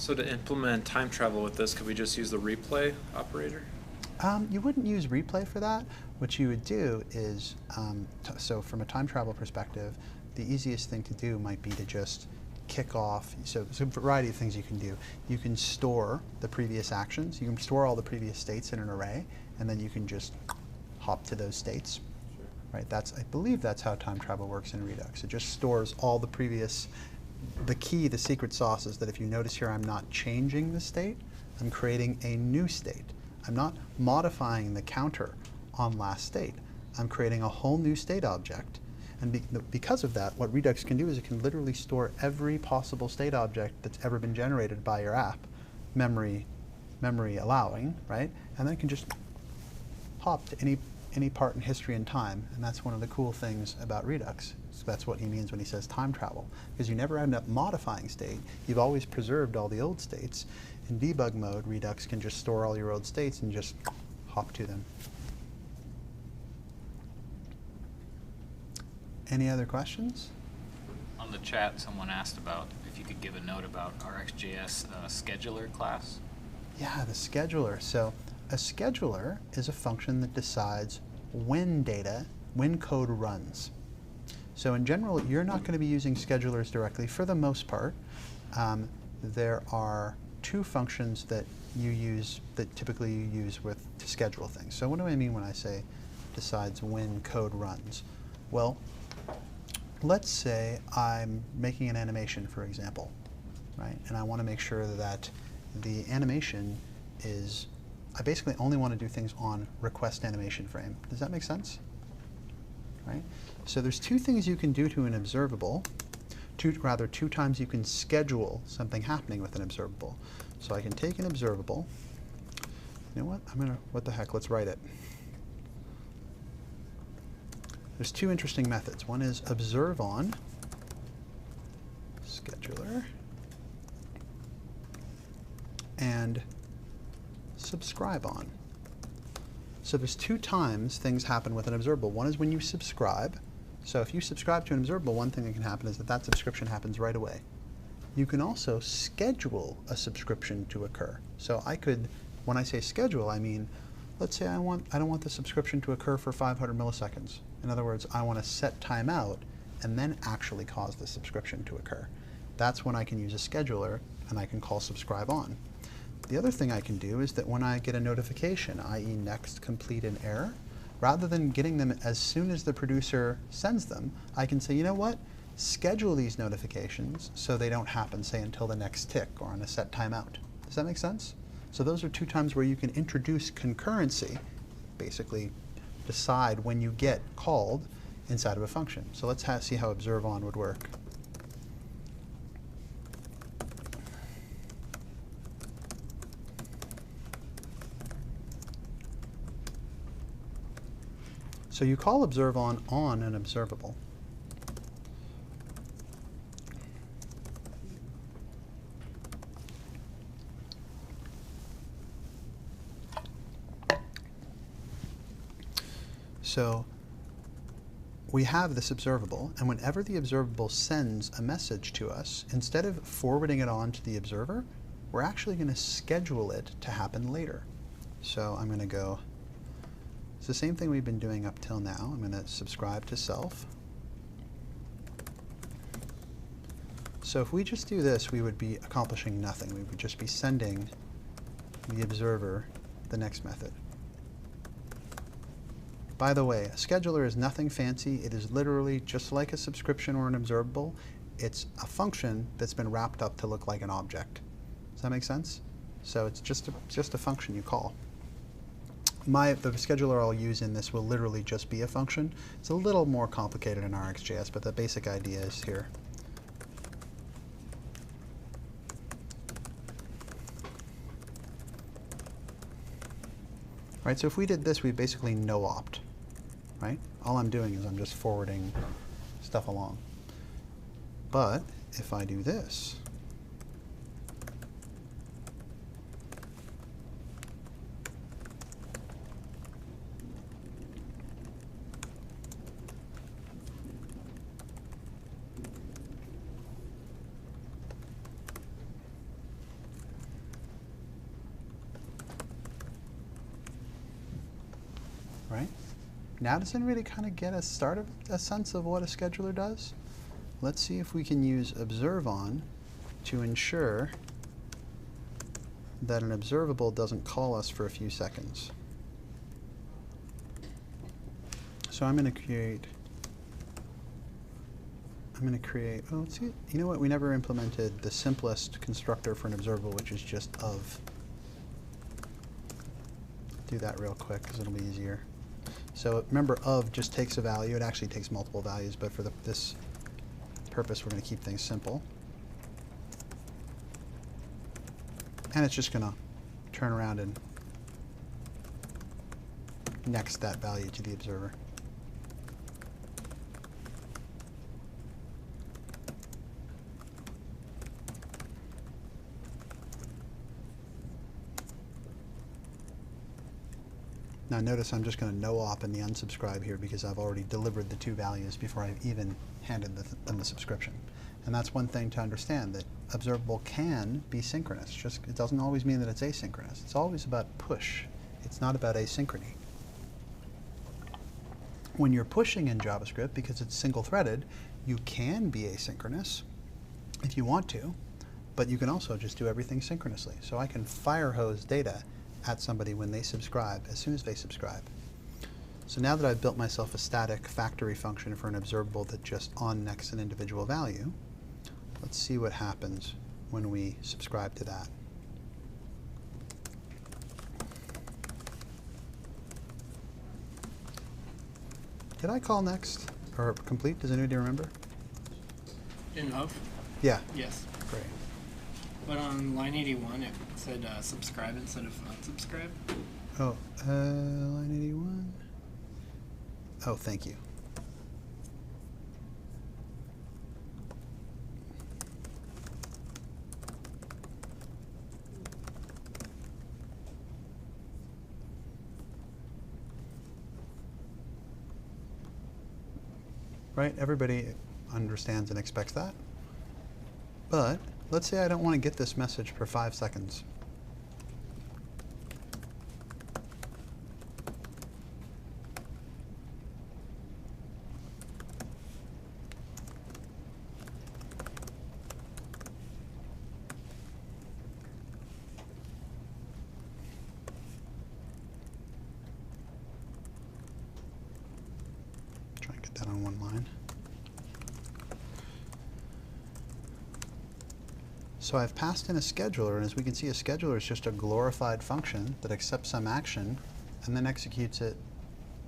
So to implement time travel with this, could we just use the replay operator? You wouldn't use replay for that. What you would do is, so from a time travel perspective, the easiest thing to do might be to just kick off. So there's a variety of things you can do. You can store the previous actions. You can store all the previous states in an array, and then you can just hop to those states. Sure. Right? I believe that's how time travel works in Redux. It just stores all the previous. The key, the secret sauce, is that if you notice here, I'm not changing the state. I'm creating a new state. I'm not modifying the counter on last state. I'm creating a whole new state object. And because of that, what Redux can do is it can literally store every possible state object that's ever been generated by your app, memory allowing, right? And then it can just hop to any part in history and time. And that's one of the cool things about Redux. So that's what he means when he says time travel, because you never end up modifying state. You've always preserved all the old states. In debug mode, Redux can just store all your old states and just hop to them. Any other questions? On the chat, someone asked about if you could give a note about RxJS scheduler class. Yeah, the scheduler. So a scheduler is a function that decides when code runs. So in general, you're not going to be using schedulers directly for the most part. There are two functions that you use, that typically you use to schedule things. So what do I mean when I say decides when code runs? Well, let's say I'm making an animation, for example, right? And I want to make sure that the animation is, I basically only want to do things on request animation frame. Does that make sense? Right? So there's two things you can do to an observable. Two times you can schedule something happening with an observable. So I can take an observable. You know what? What the heck? Let's write it. There's two interesting methods. One is observe on scheduler and subscribe on. So there's two times things happen with an observable. One is when you subscribe. So if you subscribe to an observable, one thing that can happen is that subscription happens right away. You can also schedule a subscription to occur. So I could, when I say schedule, I mean, let's say I don't want the subscription to occur for 500 milliseconds. In other words, I want to set timeout and then actually cause the subscription to occur. That's when I can use a scheduler and I can call subscribe on. The other thing I can do is that when I get a notification, i.e. next complete an error, rather than getting them as soon as the producer sends them, I can say, you know what? Schedule these notifications so they don't happen, say, until the next tick or on a set timeout. Does that make sense? So those are two times where you can introduce concurrency, basically decide when you get called inside of a function. So let's see how observe on would work. So you call observe on an observable. So we have this observable, and whenever the observable sends a message to us, instead of forwarding it on to the observer, we're actually going to schedule it to happen later. So I'm going to go, it's the same thing we've been doing up till now. I'm going to subscribe to self. So if we just do this, we would be accomplishing nothing. We would just be sending the observer the next method. By the way, a scheduler is nothing fancy. It is literally just like a subscription or an observable. It's a function that's been wrapped up to look like an object. Does that make sense? So it's just a function you call. The scheduler I'll use in this will literally just be a function. It's a little more complicated in RxJS, but the basic idea is here. Right, so if we did this, we basically no-opt. Right? All I'm doing is I'm just forwarding stuff along. But if I do this, Now does anybody kind of get a sense of what a scheduler does? Let's see if we can use observe on to ensure that an observable doesn't call us for a few seconds. So I'm going to create, oh, let's see, you know what, we never implemented the simplest constructor for an observable, which is just of. Do that real quick because it'll be easier. So remember, of just takes a value. It actually takes multiple values, but for this purpose, we're going to keep things simple. And it's just going to turn around and next that value to the observer. Now notice I'm just going to no-op in the unsubscribe here because I've already delivered the two values before I've even handed them the subscription. And that's one thing to understand, that observable can be synchronous. Just, it doesn't always mean that it's asynchronous. It's always about push. It's not about asynchrony. When you're pushing in JavaScript, because it's single-threaded, you can be asynchronous if you want to, but you can also just do everything synchronously. So I can fire hose data at somebody when they subscribe, as soon as they subscribe. So now that I've built myself a static factory function for an observable that just on-necks an individual value, let's see what happens when we subscribe to that. Did I call next or complete? Does anybody remember? In of? Yeah. Yes. Great. But on line 81, it said subscribe instead of unsubscribe. Oh, line 81. Oh, thank you. Right, everybody understands and expects that. But let's say I don't want to get this message for 5 seconds. Try and get that on one line. So I've passed in a scheduler, and as we can see, a scheduler is just a glorified function that accepts some action and then executes it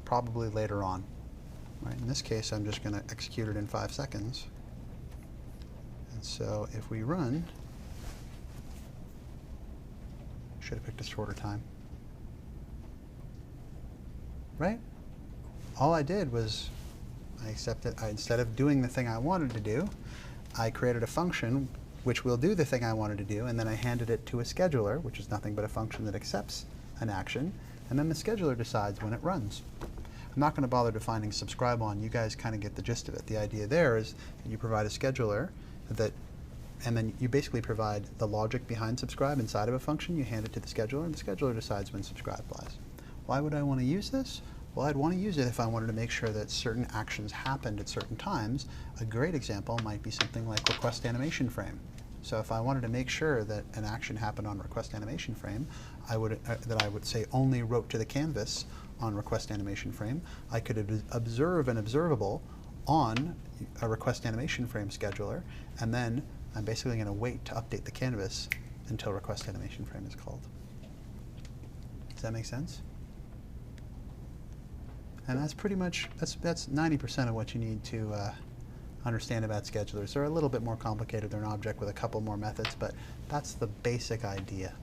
probably later on. Right? In this case, I'm just going to execute it in 5 seconds. And so if we run, should have picked a shorter time. Right? All I did was I accepted, instead of doing the thing I wanted to do, I created a function which will do the thing I wanted to do, and then I handed it to a scheduler, which is nothing but a function that accepts an action, and then the scheduler decides when it runs. I'm not going to bother defining subscribe on. You guys kind of get the gist of it. The idea there is that you provide a scheduler that, and then you basically provide the logic behind subscribe inside of a function. You hand it to the scheduler, and the scheduler decides when subscribe applies. Why would I want to use this? Well, I'd want to use it if I wanted to make sure that certain actions happened at certain times. A great example might be something like request animation frame. So if I wanted to make sure that an action happened on request animation frame, I would say only wrote to the canvas on request animation frame. I could observe an observable on a request animation frame scheduler, and then I'm basically going to wait to update the canvas until request animation frame is called. Does that make sense? And that's pretty much, that's 90% of what you need to understand about schedulers. They're a little bit more complicated. They're an object with a couple more methods, but that's the basic idea.